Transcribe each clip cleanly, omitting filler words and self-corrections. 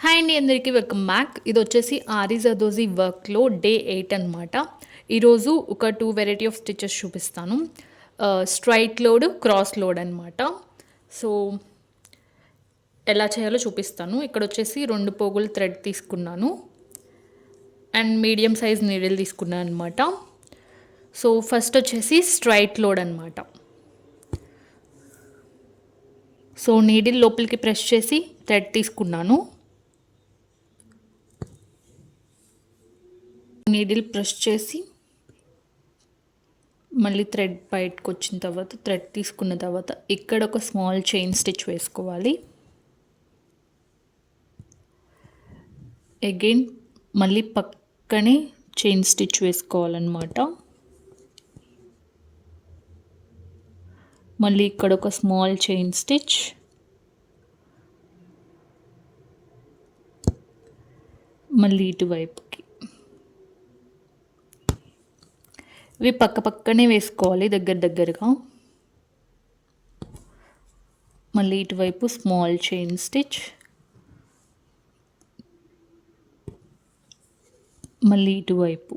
Hi అండి, అందరికీ welcome back. ఇది వచ్చేసి ఆరి జర్దోజీ వర్క్లో డే 8 అనమాట. ఈరోజు ఒక 2 వెరైటీ ఆఫ్ స్టిచెస్ చూపిస్తాను. స్ట్రైట్ లోడ్, క్రాస్ లోడ్ అనమాట. సో ఎలా చేయాలో చూపిస్తాను. ఇక్కడ వచ్చేసి 2 పోగులు థ్రెడ్ తీసుకున్నాను అండ్ మీడియం సైజ్ నీడిల్ తీసుకున్నాను అనమాట. సో ఫస్ట్ వచ్చేసి స్ట్రైట్ లోడ్ అనమాట. సో నీడిల్ లోపలికి ప్రెస్ చేసి థ్రెడ్ తీసుకున్నాను. నీడిల్ ప్రెస్ చేసి మళ్ళీ థ్రెడ్ బయటకు వచ్చిన తర్వాత థ్రెడ్ తీసుకున్న తర్వాత ఇక్కడ ఒక స్మాల్ చైన్ స్టిచ్ వేసుకోవాలి. అగైన్ మళ్ళీ పక్కనే చైన్ స్టిచ్ వేసుకోవాలన్నమాట. మళ్ళీ ఇక్కడ ఒక స్మాల్ చైన్ స్టిచ్, మళ్ళీ ఇటువైపుకి. ఇవి పక్క పక్కనే వేసుకోవాలి దగ్గరగా. మళ్ళీ ఇటువైపు స్మాల్ చైన్ స్టిచ్, మళ్ళీ ఇటువైపు.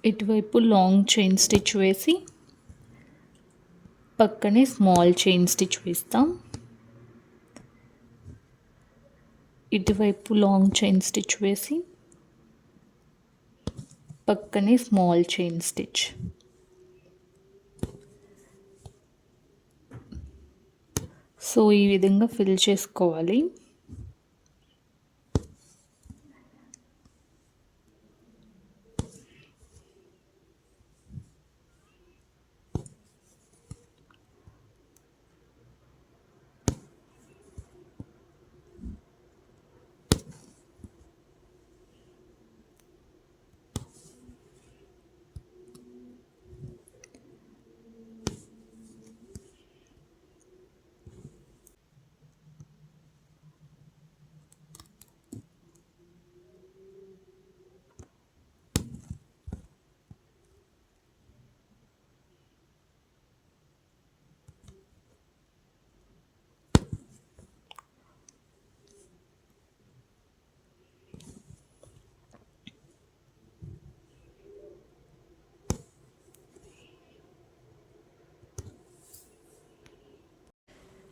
ఇటువైపు లాంగ్ చైన్ స్టిచ్ వేసి పక్కనే స్మాల్ చైన్ స్టిచ్ వేస్తాం. ఇటువైపు లాంగ్ చైన్ స్టిచ్ వేసి పక్కనే స్మాల్ చైన్ స్టిచ్. సో ఈ విధంగా ఫిల్ చేసుకోవాలి.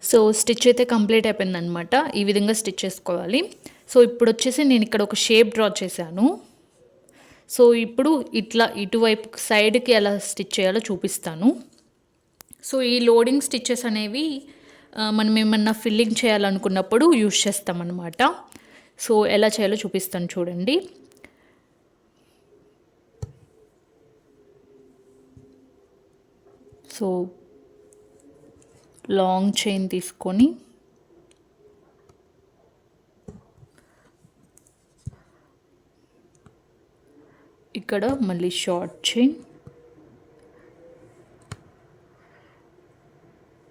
సో స్టిచ్ అయితే కంప్లీట్ అయిపోయిందనమాట. ఈ విధంగా స్టిచ్ చేసుకోవాలి. సో ఇప్పుడు వచ్చేసి నేను ఇక్కడ ఒక షేప్ డ్రా చేశాను. సో ఇప్పుడు ఇట్లా ఇటువైపు సైడ్కి ఎలా స్టిచ్ చేయాలో చూపిస్తాను. సో ఈ లోడింగ్ స్టిచ్చెస్ అనేవి మనం ఏమన్నా ఫిల్లింగ్ చేయాలనుకున్నప్పుడు యూజ్ చేస్తామన్నమాట. సో ఎలా చేయాలో చూపిస్తాను చూడండి. సో లాంగ్ చైన్ తీసుకొని ఇక్కడ మళ్ళీ షార్ట్ చైన్,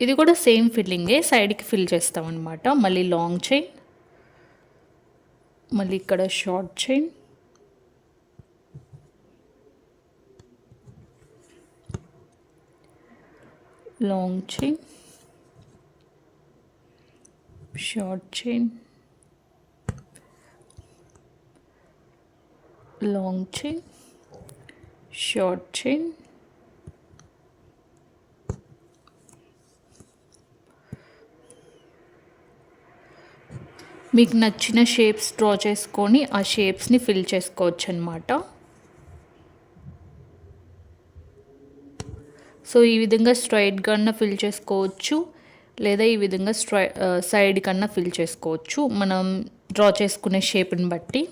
ఇది కూడా సేమ్ ఫిల్లింగే, సైడ్కి ఫిల్ చేస్తాం అన్నమాట. మళ్ళీ లాంగ్ చైన్, మళ్ళీ ఇక్కడ short chain, long chain, short chain, long chain, short chain, మీకు నచ్చిన షేప్స్ డ్రా చేసుకొని ఆ షేప్స్ని ఫిల్ చేసుకోవచ్చు అన్నమాట. సో ఈ విధంగా స్ట్రైట్ కన్నా ఫిల్ చేసుకోవచ్చు, లేదా ఈ విధంగా సైడ్ కన్నా ఫిల్ చేసుకోవచ్చు మనం డ్రా చేసుకునే షేప్ని బట్టి.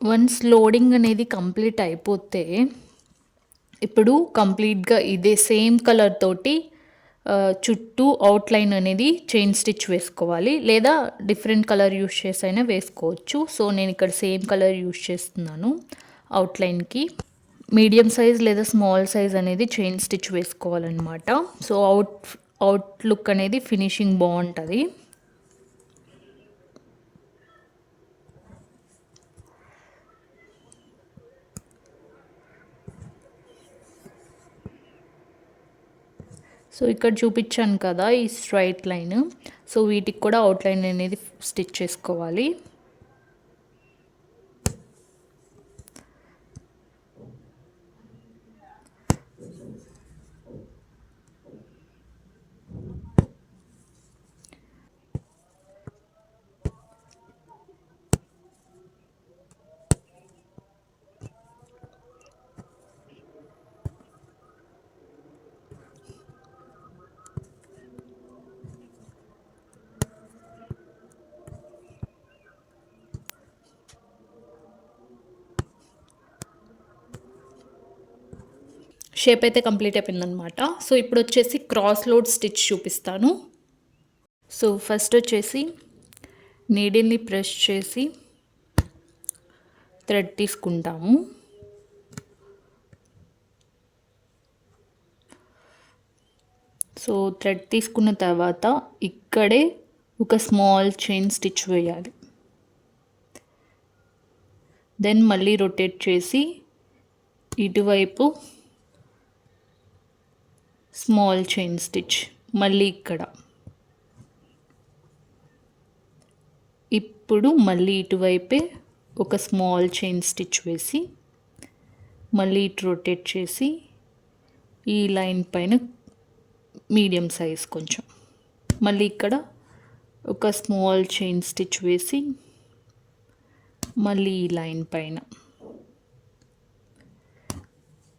వన్స్ లోడింగ్ అనేది కంప్లీట్ అయిపోతే ఇప్పుడు కంప్లీట్గా ఇదే సేమ్ కలర్ తోటి చుట్టూ అవుట్లైన్ అనేది చైన్ స్టిచ్ వేసుకోవాలి, లేదా డిఫరెంట్ కలర్ యూస్ చేసి అయినా వేసుకోవచ్చు. సో నేను ఇక్కడ సేమ్ కలర్ యూస్ చేస్తున్నాను అవుట్లైన్కి. మీడియం సైజ్ లేదా స్మాల్ సైజ్ అనేది చైన్ స్టిచ్ వేసుకోవాలన్నమాట. సో అవుట్లుక్ అనేది ఫినిషింగ్ బాగుంటుంది. సో ఇక్కడ చూపించాను కదా ఈ స్ట్రైట్ లైన్, సో వీటికి కూడా అవుట్లైన్ అనేది స్టిచ్ చేసుకోవాలి. షేప్ అయితే కంప్లీట్ అయిపోయిందనమాట. సో ఇప్పుడు వచ్చేసి క్రాస్ లోడ్ స్టిచ్ చూపిస్తాను. సో ఫస్ట్ వచ్చేసి నీడిల్ని ప్రెస్ చేసి థ్రెడ్ తీసుకుంటాము. సో థ్రెడ్ తీసుకున్న తర్వాత ఇక్కడే ఒక స్మాల్ చైన్ స్టిచ్ వేయాలి. దెన్ మళ్ళీ రొటేట్ చేసి ఇటువైపు స్మాల్ చైన్ స్టిచ్ మళ్ళీ ఇక్కడ. ఇప్పుడు మళ్ళీ ఇటువైపే ఒక స్మాల్ చైన్ స్టిచ్ వేసి మళ్ళీ ఇటు రొటేట్ చేసి ఈ లైన్ పైన మీడియం సైజ్ కొంచెం మళ్ళీ ఇక్కడ ఒక స్మాల్ చైన్ స్టిచ్ వేసి మళ్ళీ ఈ లైన్ పైన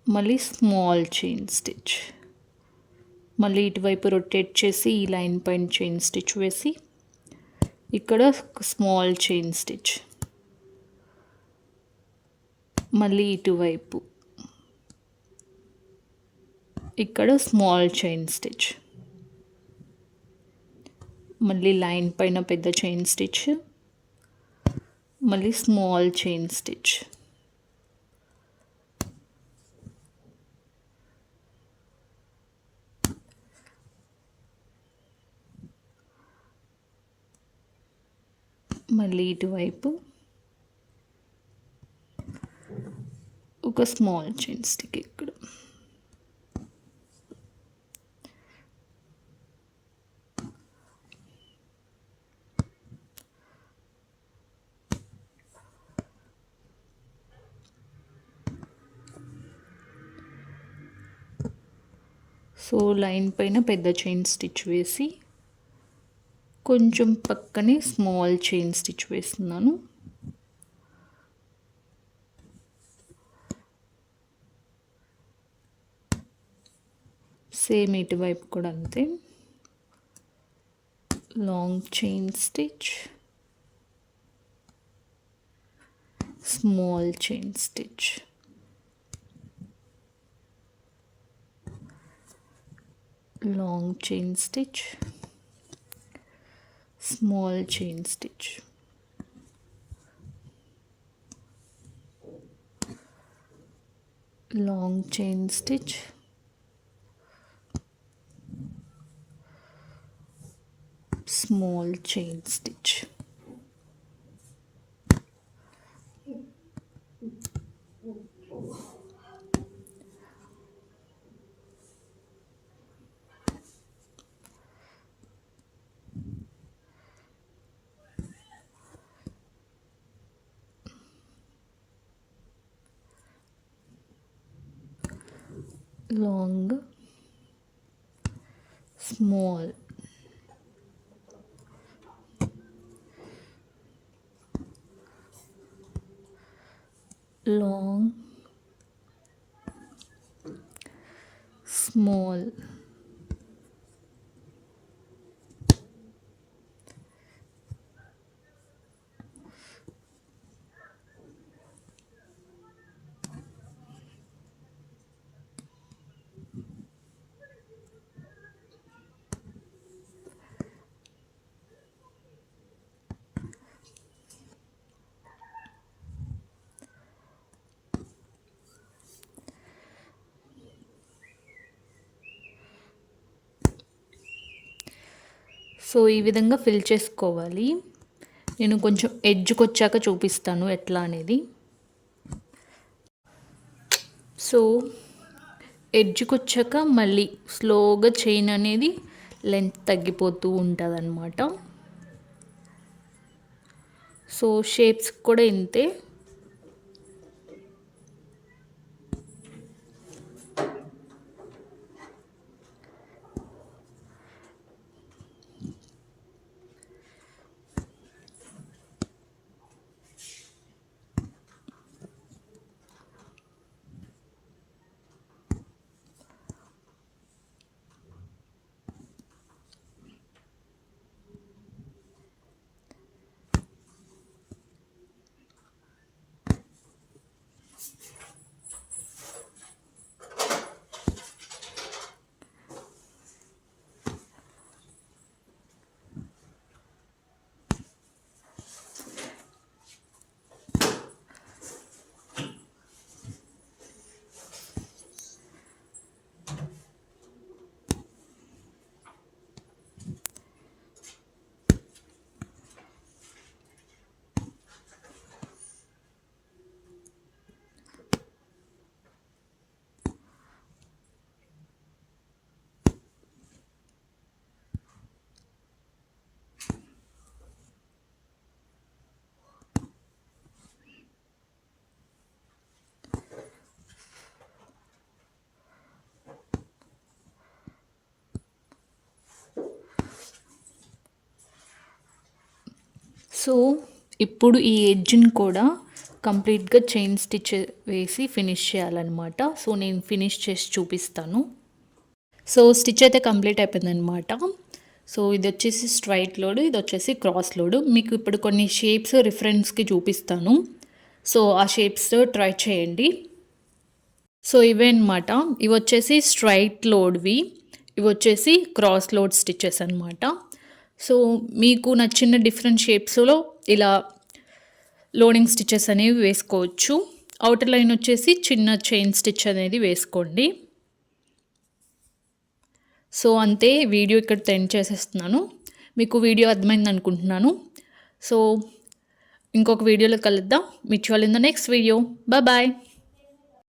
మళ్ళీ స్మాల్ చైన్ స్టిచ్ మళ్ళీ ఇటువైపు రొటేట్ చేసి ఈ లైన్ పైన చైన్ స్టిచ్ వేసి ఇక్కడ స్మాల్ చైన్ స్టిచ్ మళ్ళీ ఇటువైపు ఇక్కడ స్మాల్ చైన్ స్టిచ్ మళ్ళీ లైన్ పైన పెద్ద చైన్ స్టిచ్ మళ్ళీ స్మాల్ చైన్ స్టిచ్ మళ్ళీ ఇటువైపు ఒక స్మాల్ చైన్ స్టిక్ ఇక్కడ సో లైన్ పైన పెద్ద చైన్ స్టిచ్ వేసి కొంచెం పక్కనే స్మాల్ చైన్ స్టిచ్ వేస్తున్నాను సేమ్ ఇటువైపు కూడా అంతే long chain stitch small chain stitch long chain stitch small chain stitch long chain stitch small chain stitch long small long small so ఈ విధంగా ఫిల్ చేసుకోవాలి నేను కొంచెం ఎడ్జ్కి వచ్చాక చూపిస్తాను ఎట్లా అనేది సో ఎడ్జ్కి వచ్చాక మళ్ళీ స్లోగా చైన్ అనేది లెంత్ తగ్గిపోతూ ఉంటుంది అన్నమాట సో షేప్స్ కూడా ఇంతే సో ఇప్పుడు ఈ ఎడ్జ్ని కూడా కంప్లీట్గా చైన్ స్టిచ్ వేసి ఫినిష్ చేయాలన్నమాట. సో నేను ఫినిష్ చేసి చూపిస్తాను. సో స్టిచ్ అయితే కంప్లీట్ అయిపోయిందనమాట. సో ఇది వచ్చేసి స్ట్రైట్ లోడ్, ఇది వచ్చేసి క్రాస్ లోడ్. మీకు ఇప్పుడు కొన్ని షేప్స్ రిఫరెన్స్కి చూపిస్తాను. సో ఆ షేప్స్ ట్రై చేయండి. సో ఇవే అనమాట. ఇవి వచ్చేసి స్ట్రైట్ లోడ్వి, ఇవి వచ్చేసి క్రాస్ లోడ్ స్టిచెస్ అనమాట. సో మీకు నచ్చిన డిఫరెంట్ షేప్స్లో ఇలా లోడింగ్ స్టిచెస్ అనేవి వేసుకోవచ్చు. అవుటర్ లైన్ వచ్చేసి చిన్న చైన్ స్టిచ్ అనేది వేసుకోండి. సో అంతే, వీడియో ఇక్కడ ఎండ్ చేసేస్తున్నాను. మీకు వీడియో అర్థమైంది అనుకుంటున్నాను. సో ఇంకొక వీడియోలో కలుద్దాం. Meet you all in the next video. Bye.